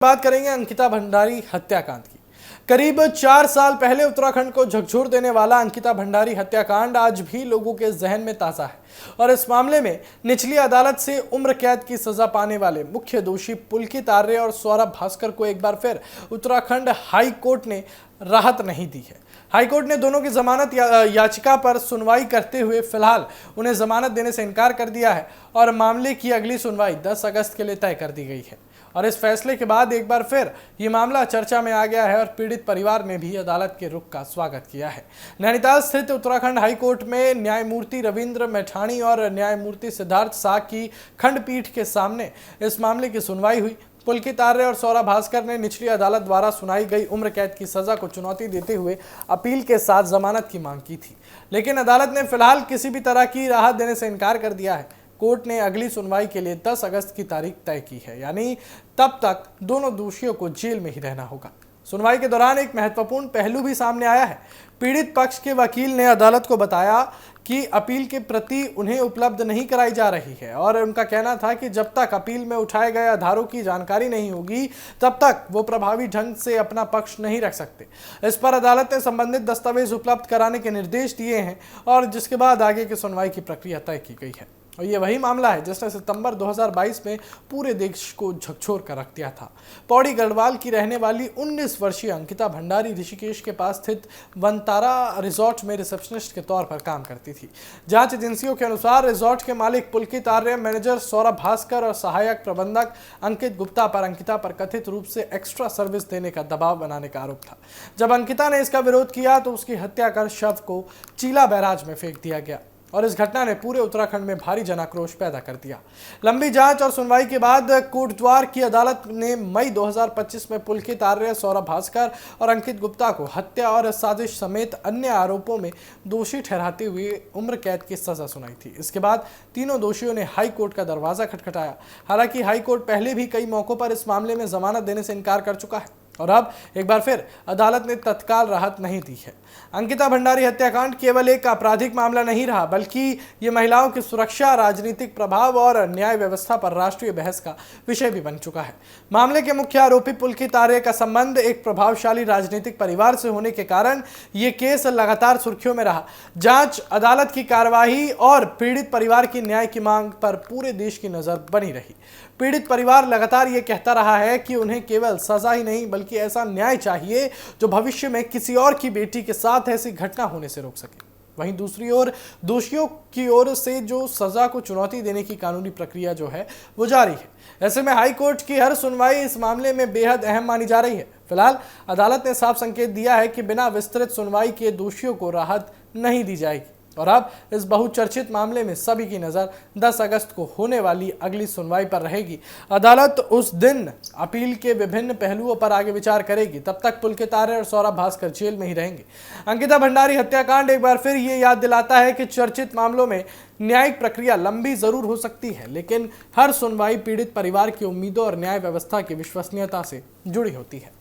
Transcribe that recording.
बात करेंगे अंकिता भंडारी हत्याकांड की। करीब 4 साल पहले उत्तराखंड को झकझोर देने वाला अंकिता भंडारी हत्याकांड आज भी लोगों के जहन में ताजा है और इस मामले में निचली अदालत से उम्र कैद की सजा पाने वाले मुख्य दोषी पुलकित आर्य और सौरभ भास्कर को एक बार फिर उत्तराखंड हाई कोर्ट ने राहत नहीं दी है। हाईकोर्ट ने दोनों की जमानत याचिका पर सुनवाई करते हुए फिलहाल उन्हें जमानत देने से इनकार कर दिया है और मामले की अगली सुनवाई 10 अगस्त के लिए तय कर दी गई है। और इस फैसले के बाद एक बार फिर ये मामला चर्चा में आ गया है और पीड़ित परिवार ने भी अदालत के रुख का स्वागत किया है। नैनीताल स्थित उत्तराखंड हाईकोर्ट में न्यायमूर्ति रविंद्र मैठाणी और न्यायमूर्ति सिद्धार्थ शाह की खंडपीठ के सामने इस मामले की सुनवाई हुई। पुलकित आर्य और सौरभ भास्कर ने निचली अदालत द्वारा सुनाई गई उम्र कैद की सजा को चुनौती देते हुए अपील के साथ जमानत की मांग की थी, लेकिन अदालत ने फिलहाल किसी भी तरह की राहत देने से इनकार कर दिया है। कोर्ट ने अगली सुनवाई के लिए 10 अगस्त की तारीख तय की है, यानी तब तक दोनों दोषियों को जेल में ही रहना होगा। सुनवाई के दौरान एक महत्वपूर्ण पहलू भी सामने आया है। पीड़ित पक्ष के वकील ने अदालत को बताया कि अपील की प्रति उन्हें उपलब्ध नहीं कराई जा रही है और उनका कहना था कि जब तक अपील में उठाए गए आधारों की जानकारी नहीं होगी तब तक वो प्रभावी ढंग से अपना पक्ष नहीं रख सकते। इस पर अदालत ने संबंधित दस्तावेज उपलब्ध कराने के निर्देश दिए हैं और जिसके बाद आगे की सुनवाई की प्रक्रिया तय की गई है। और ये वही मामला है जिसने सितंबर 2022 में पूरे देश को झकझोर कर रख दिया था। पौड़ी गढ़वाल की रहने वाली 19 वर्षीय अंकिता भंडारी ऋषिकेश के पास स्थित वनतारा रिजॉर्ट में रिसेप्शनिस्ट के तौर पर काम करती थी। जांच एजेंसियों के अनुसार रिजॉर्ट के मालिक पुलकित आर्य, मैनेजर सौरभ भास्कर और सहायक प्रबंधक अंकित गुप्ता पर अंकिता पर कथित रूप से एक्स्ट्रा सर्विस देने का दबाव बनाने का आरोप था। जब अंकिता ने इसका विरोध किया तो उसकी हत्या कर शव को चीला बैराज में फेंक दिया गया और इस घटना ने पूरे उत्तराखंड में भारी जनाक्रोश पैदा कर दिया। लंबी जांच और सुनवाई के बाद कोटद्वार की अदालत ने मई 2025 में पुलकित आर्य, सौरभ भास्कर और अंकित गुप्ता को हत्या और साजिश समेत अन्य आरोपों में दोषी ठहराते हुए उम्र कैद की सजा सुनाई थी। इसके बाद तीनों दोषियों ने हाई कोर्ट का दरवाजा खटखटाया। हालांकि हाई कोर्ट पहले भी कई मौकों पर इस मामले में जमानत देने से इनकार कर चुका है और अब एक बार फिर अदालत ने तत्काल राहत नहीं दी है। अंकिता भंडारी हत्याकांड केवल एक आपराधिक मामला नहीं रहा, बल्कि ये महिलाओं की सुरक्षा, राजनीतिक प्रभाव और न्याय व्यवस्था पर राष्ट्रीय बहस का विषय भी बन चुका है। मामले के मुख्य आरोपी पुलकित आर्य का संबंध एक प्रभावशाली राजनीतिक परिवार से होने के कारण ये केस लगातार सुर्खियों में रहा। जांच, अदालत की कार्यवाही और पीड़ित परिवार की न्याय की मांग पर पूरे देश की नजर बनी रही। पीड़ित परिवार लगातार ये कहता रहा है कि उन्हें केवल सजा ही नहीं बल्कि ऐसा न्याय चाहिए जो भविष्य में किसी और की बेटी के साथ ऐसी घटना होने से रोक सके। वहीं दूसरी ओर दोषियों की ओर से जो सजा को चुनौती देने की कानूनी प्रक्रिया जो है वो जारी है। ऐसे में हाई कोर्ट की हर सुनवाई इस मामले में बेहद अहम मानी जा रही है। फिलहाल अदालत ने साफ संकेत दिया है कि बिना विस्तृत सुनवाई के दोषियों को राहत नहीं दी जाएगी और अब इस बहुचर्चित मामले में सभी की नज़र 10 अगस्त को होने वाली अगली सुनवाई पर रहेगी। अदालत उस दिन अपील के विभिन्न पहलुओं पर आगे विचार करेगी। तब तक पुलकित आर्य और सौरभ भास्कर जेल में ही रहेंगे। अंकिता भंडारी हत्याकांड एक बार फिर ये याद दिलाता है कि चर्चित मामलों में न्यायिक प्रक्रिया लंबी जरूर हो सकती है, लेकिन हर सुनवाई पीड़ित परिवार की उम्मीदों और न्याय व्यवस्था की विश्वसनीयता से जुड़ी होती है।